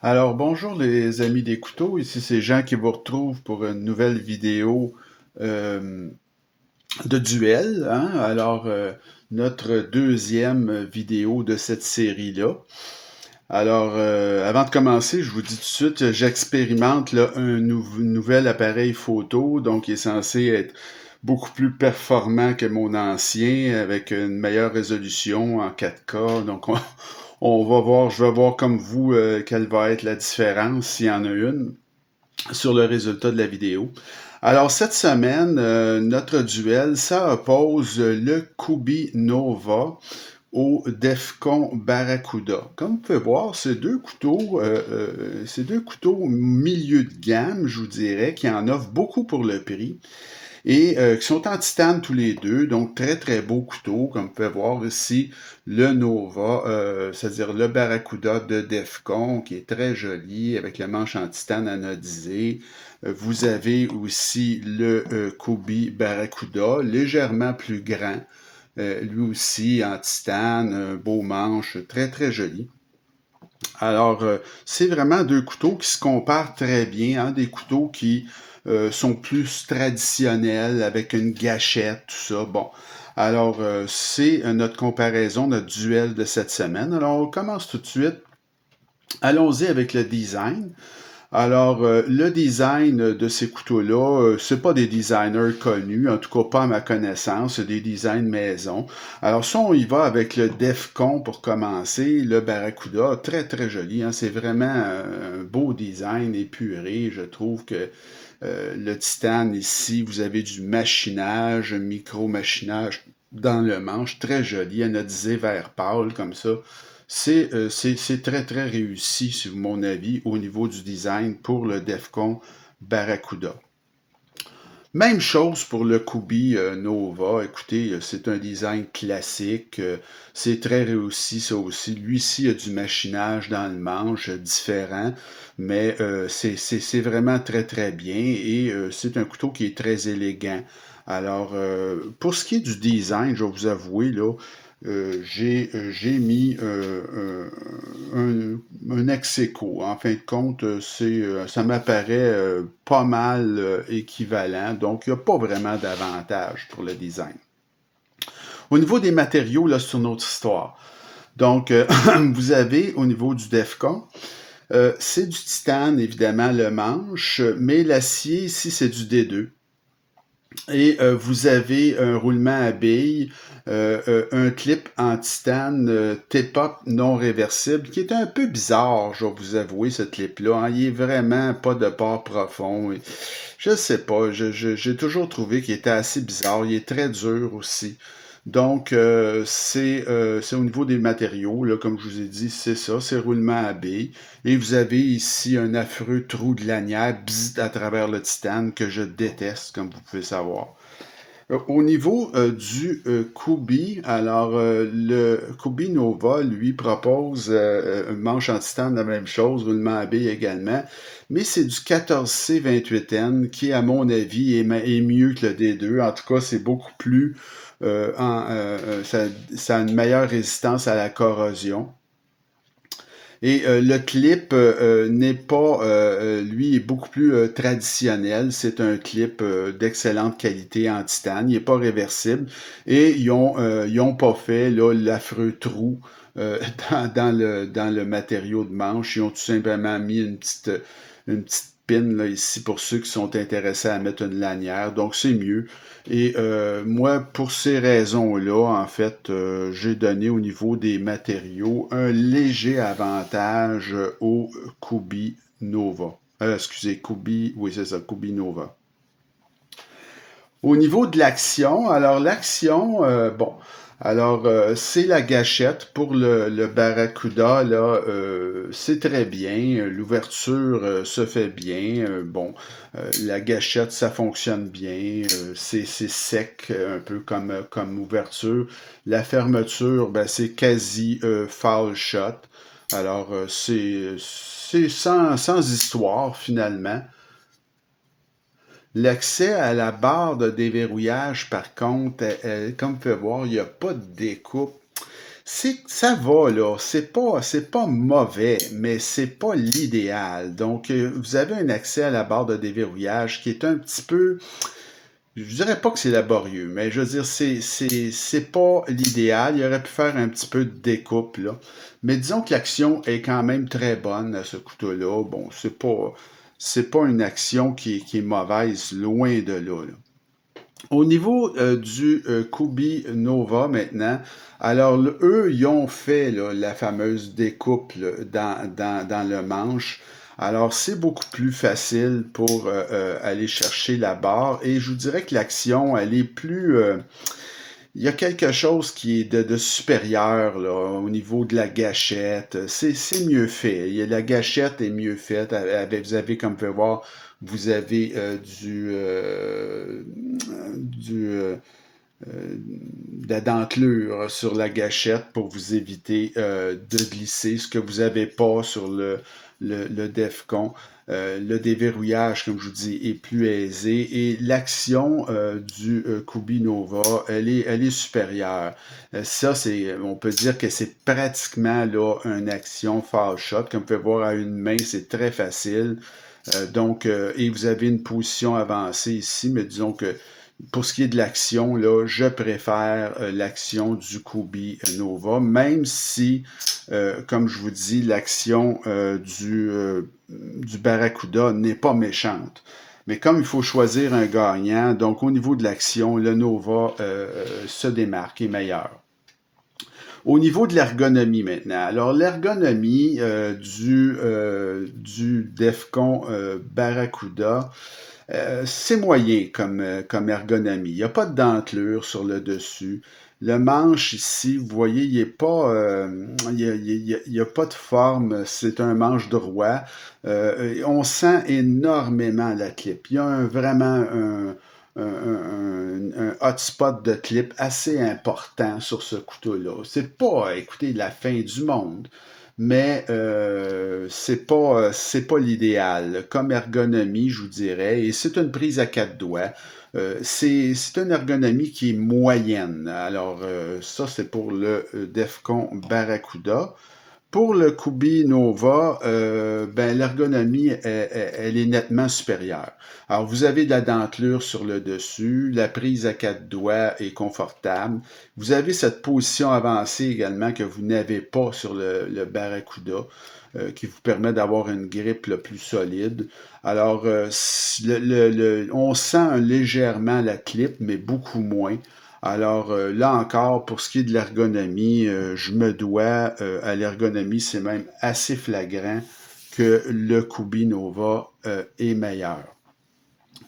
Alors, bonjour les amis des couteaux, ici c'est Jean qui vous retrouve pour une nouvelle vidéo euh, de duel, hein? Notre deuxième vidéo de cette série-là. Avant de commencer, je vous dis tout de suite, j'expérimente là, nouvel appareil photo, donc il est censé être beaucoup plus performant que mon ancien, avec une meilleure résolution en 4K. On va voir, je vais voir comme vous quelle va être la différence, s'il y en a une, sur le résultat de la vidéo. Alors, cette semaine, notre duel, ça oppose le Kubi Nova au Defcon Barracuda. Comme vous pouvez voir, ces deux couteaux milieu de gamme, je vous dirais, qui en offrent beaucoup pour le prix et qui sont en titane tous les deux, donc très très beaux couteaux, comme vous pouvez voir ici le Nova, c'est-à-dire le Barracuda de Defcon, qui est très joli, avec la manche en titane anodisée. Vous avez aussi le Kobe Barracuda, légèrement plus grand, lui aussi en titane, un beau manche, très très joli. C'est vraiment deux couteaux qui se comparent très bien, hein, des couteaux qui sont plus traditionnels avec une gâchette, tout ça. Bon, c'est notre comparaison, notre duel de cette semaine. Alors, on commence tout de suite. Allons-y avec le design. Le design de ces couteaux-là, c'est pas des designers connus, en tout cas pas à ma connaissance, c'est des designs maison. Alors, ça, on y va avec le Defcon pour commencer, le Barracuda, très très joli, hein, c'est vraiment un beau design épuré, je trouve que le titane ici, vous avez du machinage, micro-machinage dans le manche, très joli, anodisé vert pâle comme ça. C'est très très réussi, sur mon avis, au niveau du design pour le Defcon Barracuda. Même chose pour le Kubi Nova. Écoutez, c'est un design classique. C'est très réussi, ça aussi. Lui-ci a du machinage dans le manche, différent, mais c'est vraiment très très bien et c'est un couteau qui est très élégant. Pour ce qui est du design, je vais vous avouer, là, j'ai mis un ex-aequo. En fin de compte, ça m'apparaît pas mal équivalent, donc il n'y a pas vraiment d'avantage pour le design. Au niveau des matériaux, là, c'est une autre histoire. Vous avez au niveau du Defcon, c'est du titane, évidemment, le manche, mais l'acier, ici, c'est du D2. Et vous avez un roulement à billes, un clip en titane T-pop non réversible, qui est un peu bizarre, je vais vous avouer, ce clip-là, hein. Il est vraiment pas de port profond. Je sais pas, j'ai toujours trouvé qu'il était assez bizarre. Il est très dur aussi. C'est au niveau des matériaux, là, comme je vous ai dit, c'est ça, c'est roulement à billes. Et vous avez ici un affreux trou de lanière bzzzt, à travers le titane que je déteste, comme vous pouvez savoir. Au niveau du Kubi, le Kubi Nova, lui, propose un manche en titane, la même chose, roulement à billes également, mais c'est du 14C28N qui, à mon avis, est mieux que le D2. En tout cas, c'est beaucoup plus... ça a une meilleure résistance à la corrosion. Et le clip n'est pas, lui, est beaucoup plus traditionnel. C'est un clip d'excellente qualité en titane. Il n'est pas réversible. Et ils ont pas fait là, l'affreux trou euh, dans le matériau de manche. Ils ont tout simplement mis une petite pin là, ici pour ceux qui sont intéressés à mettre une lanière. Donc c'est mieux. Et moi, pour ces raisons-là, en fait, j'ai donné au niveau des matériaux un léger avantage au Kubi Nova. Excusez, Kubi, oui c'est ça, Kubi Nova. Au niveau de l'action, c'est la gâchette pour le Barracuda, là, c'est très bien, l'ouverture se fait bien, la gâchette, ça fonctionne bien, c'est sec, un peu comme ouverture. La fermeture, ben, c'est quasi foul shot. C'est sans histoire, finalement. L'accès à la barre de déverrouillage, par contre, comme vous pouvez voir, il n'y a pas de découpe. Ça va, là. C'est pas mauvais, mais c'est pas l'idéal. Donc, vous avez un accès à la barre de déverrouillage qui est un petit peu, je dirais pas que c'est laborieux, mais je veux dire, c'est pas l'idéal. Il aurait pu faire un petit peu de découpe, là. Mais disons que l'action est quand même très bonne à ce couteau-là. Bon, c'est pas une action qui est mauvaise, loin de là, là. Au niveau du Kubi Nova maintenant, alors eux, ils ont fait là, la fameuse découpe là, dans le manche. Alors c'est beaucoup plus facile pour aller chercher la barre et je vous dirais que l'action, elle est plus... il y a quelque chose qui est de supérieur là, au niveau de la gâchette. C'est mieux fait. La gâchette est mieux faite. Vous avez, comme vous pouvez voir, vous avez de la dentelure sur la gâchette pour vous éviter de glisser, ce que vous n'avez pas sur le Defcon. Le déverrouillage, comme je vous dis, est plus aisé et l'action du Kubi Nova, elle est supérieure. Ça, on peut dire que c'est pratiquement là une action fall shot. Comme vous pouvez voir à une main, c'est très facile. Et vous avez une position avancée ici, mais disons que pour ce qui est de l'action, là, je préfère l'action du Kubi Nova, même si, comme je vous dis, l'action du Barracuda n'est pas méchante. Mais comme il faut choisir un gagnant, donc au niveau de l'action, le Nova se démarque, est meilleur. Au niveau de l'ergonomie maintenant, alors l'ergonomie du Defcon Barracuda, c'est moyen comme ergonomie. Il n'y a pas de dentelure sur le dessus. Le manche ici, vous voyez, il est pas, il y a pas de forme. C'est un manche droit. On sent énormément la clip. Il y a vraiment un hotspot de clip assez important sur ce couteau-là. C'est pas, écoutez, la fin du monde, mais c'est pas l'idéal. Comme ergonomie, je vous dirais, et c'est une prise à quatre doigts. C'est une ergonomie qui est moyenne. Alors, ça, c'est pour le Defcon Barracuda. Pour le Kubi Nova, ben, l'ergonomie, elle est nettement supérieure. Alors, vous avez de la dentelure sur le dessus, la prise à quatre doigts est confortable. Vous avez cette position avancée également que vous n'avez pas sur le Barracuda, qui vous permet d'avoir une grippe là, plus solide. Alors, on sent légèrement la clip, mais beaucoup moins. Alors là encore, pour ce qui est de l'ergonomie, je me dois à l'ergonomie, c'est même assez flagrant que le Kubi Nova est meilleur.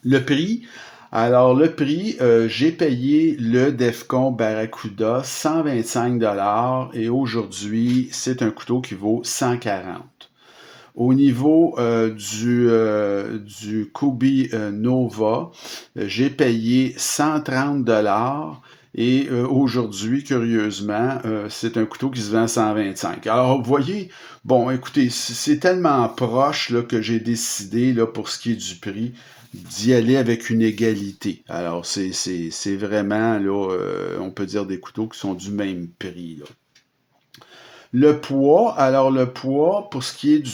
Le prix, alors le prix, j'ai payé le Defcon Barracuda 125 et aujourd'hui, c'est un couteau qui vaut 140. Au niveau du Kubi Nova, j'ai payé 130 et aujourd'hui, curieusement, c'est un couteau qui se vend à 125. Alors, vous voyez, bon, écoutez, c'est tellement proche là, que j'ai décidé, là, pour ce qui est du prix, d'y aller avec une égalité. Alors, c'est vraiment, là, on peut dire des couteaux qui sont du même prix, là. Le poids, alors le poids, pour ce qui est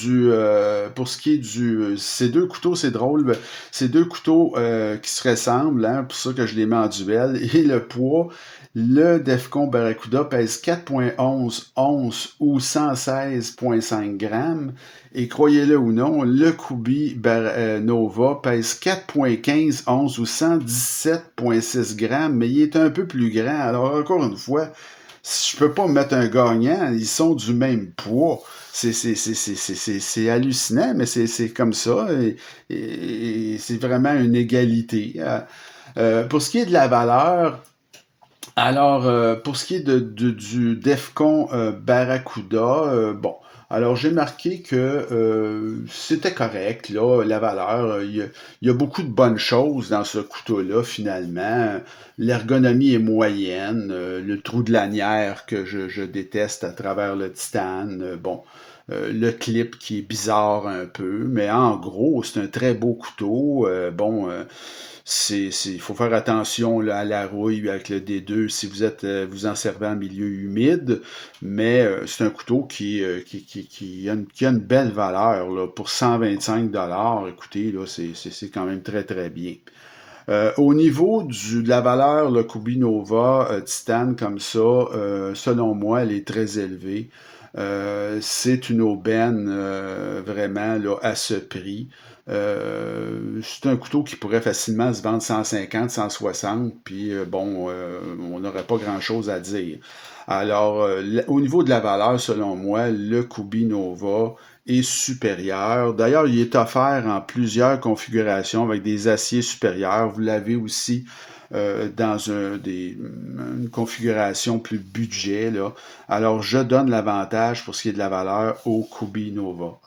ces deux couteaux, c'est drôle, ces deux couteaux qui se ressemblent, hein, pour ça que je les mets en duel, et le poids, le Defcon Barracuda pèse 4,11 onces ou 116,5 grammes, et croyez-le ou non, le Kubi Nova pèse 4,15 onces ou 117,6 grammes, mais il est un peu plus grand, alors encore une fois, je peux pas mettre un gagnant, ils sont du même poids. C'est hallucinant, mais c'est comme ça. Et c'est vraiment une égalité. Pour ce qui est de la valeur, alors, pour ce qui est du Defcon Barracuda, bon, alors j'ai marqué que c'était correct, là, la valeur. Il y a beaucoup de bonnes choses dans ce couteau-là, finalement. L'ergonomie est moyenne. Le trou de lanière que je déteste à travers le titane. Bon, le clip qui est bizarre un peu, mais en gros, c'est un très beau couteau. Il faut faire attention là, à la rouille avec le D2 si vous en servez en milieu humide, mais c'est un couteau qui a une belle valeur là, pour 125 $. Écoutez, là, c'est quand même très très bien. Au niveau de la valeur, le Kubinova Titan comme ça, selon moi, elle est très élevée. C'est une aubaine vraiment là, à ce prix. C'est un couteau qui pourrait facilement se vendre 150, 160, puis on n'aurait pas grand-chose à dire. Alors, au niveau de la valeur, selon moi, le Kubinova est supérieur. D'ailleurs, il est offert en plusieurs configurations avec des aciers supérieurs. Vous l'avez aussi dans une configuration plus budget, là. Alors, je donne l'avantage pour ce qui est de la valeur au Kubinova.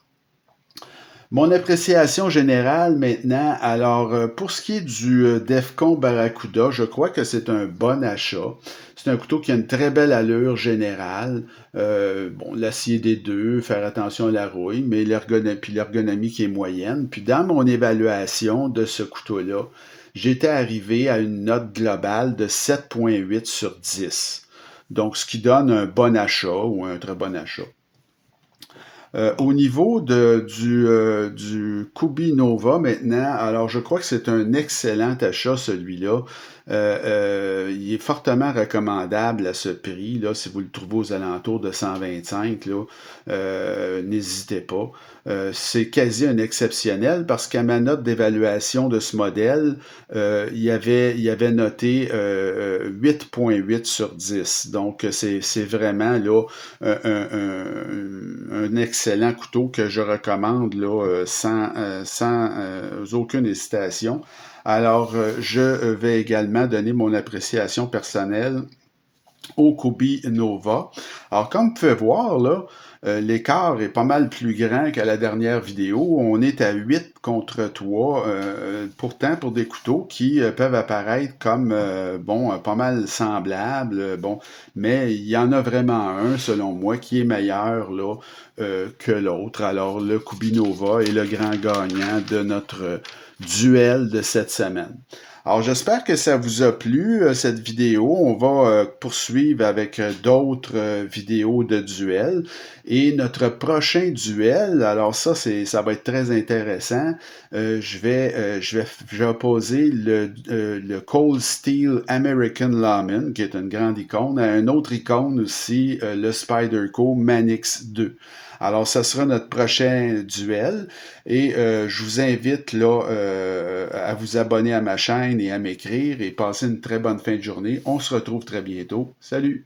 Mon appréciation générale maintenant, alors pour ce qui est du Defcon Barracuda, je crois que c'est un bon achat. C'est un couteau qui a une très belle allure générale. L'acier des deux, faire attention à la rouille, mais l'ergonomie qui est moyenne. Puis dans mon évaluation de ce couteau-là, j'étais arrivé à une note globale de 7,8 sur 10. Donc, ce qui donne un bon achat ou un très bon achat. Au niveau du Kubinova maintenant, alors je crois que c'est un excellent achat celui-là. Il est fortement recommandable à ce prix, là, si vous le trouvez aux alentours de 125, là, n'hésitez pas. C'est quasi un exceptionnel parce qu'à ma note d'évaluation de ce modèle, il y avait noté 8,8 sur 10. Donc, c'est vraiment là, un excellent couteau que je recommande là, sans aucune hésitation. Alors, je vais également donner mon appréciation personnelle au Kubinova. Alors, comme vous pouvez voir, là, l'écart est pas mal plus grand qu'à la dernière vidéo. On est à 8 contre 3. Pourtant, pour des couteaux qui peuvent apparaître comme, pas mal semblables, mais il y en a vraiment un, selon moi, qui est meilleur, là, que l'autre. Alors, le Kubinova est le grand gagnant de notre duel de cette semaine. Alors, j'espère que ça vous a plu, cette vidéo. On va poursuivre avec d'autres vidéos de duel. Et notre prochain duel, alors ça va être très intéressant. Je vais opposer le Cold Steel American Lawman, qui est une grande icône, à une autre icône aussi, le Spyderco Manix 2. Alors, ça sera notre prochain duel et je vous invite là à vous abonner à ma chaîne et à m'écrire et passer une très bonne fin de journée. On se retrouve très bientôt. Salut!